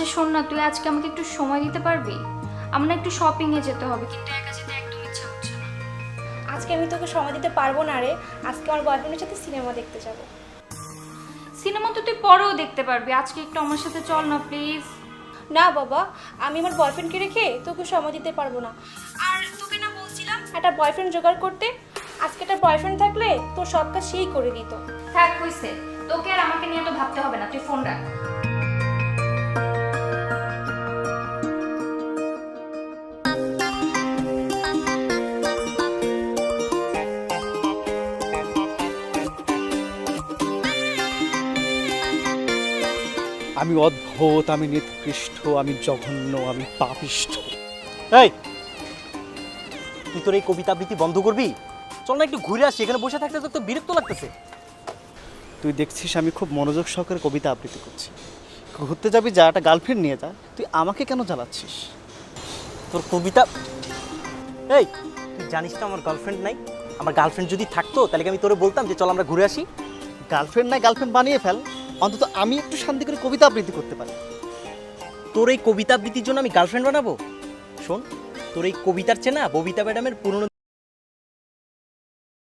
আচ্ছা শোন না, তুই আজকে আমাকে একটু সময় দিতে পারবি? আমার না একটু শপিংয়ে যেতে হবে, কিন্তু একা যেতে একদম ইচ্ছা হচ্ছে না। আজকে আমি তোকে সময় দিতে পারবো না রে। আজকে আমার বয়ফ্রেন্ডের সাথে সিনেমা দেখতে যাব। সিনেমা তো তুই পরেও দেখতে পারবি, আজকে একটু আমার সাথে চল না প্লিজ। না বাবা, আমি আমার বয়ফ্রেন্ডকে রেখে তোকে সময় দিতে পারবো না। আর তোকে না বলছিলাম একটা বয়ফ্রেন্ড জোগাড় করতে? আজকে একটা বয়ফ্রেন্ড থাকলে তোর সব কাজ সেই করে দিত। থাক হইছে, তোকে আর আমাকে নিয়ে তো ভাবতে হবে না, তুই ফোন রাখ। আমি অদ্ভুত, আমি নিকৃষ্ট, আমি জঘন্য, আমি পাপিষ্ঠ। এই, তুই তোর এই কবিতা আবৃত্তি বন্ধ করবি? চল না একটু ঘুরে আসি, এখানে বসে থাকতে তো বিরক্ত লাগতেছে। তুই দেখছিস আমি খুব মনোযোগ সহকারে কবিতা আবৃত্তি করছি। ঘুরতে যাবি যা, একটা গার্লফ্রেন্ড নিয়ে যা, তুই আমাকে কেন জ্বালাচ্ছিস? তোর কবিতা, এই তুই জানিস না আমার গার্লফ্রেন্ড নাই? আমার গার্লফ্রেন্ড যদি থাকতো তাহলে কি আমি তোরে বলতাম যে চল আমরা ঘুরে আসি? গার্লফ্রেন্ড নাই, গার্লফ্রেন্ড বানিয়ে ফেল, অন্তত আমি একটু শান্তি করে কবিতা আবৃত্তি করতে পারি। তোর এই কবিতা আবৃত্তির জন্য আমি গার্লফ্রেন্ড বানাবো? শোন, তোর এই কবিতার চেয়ে না ববিতা ম্যাডামের পুরনো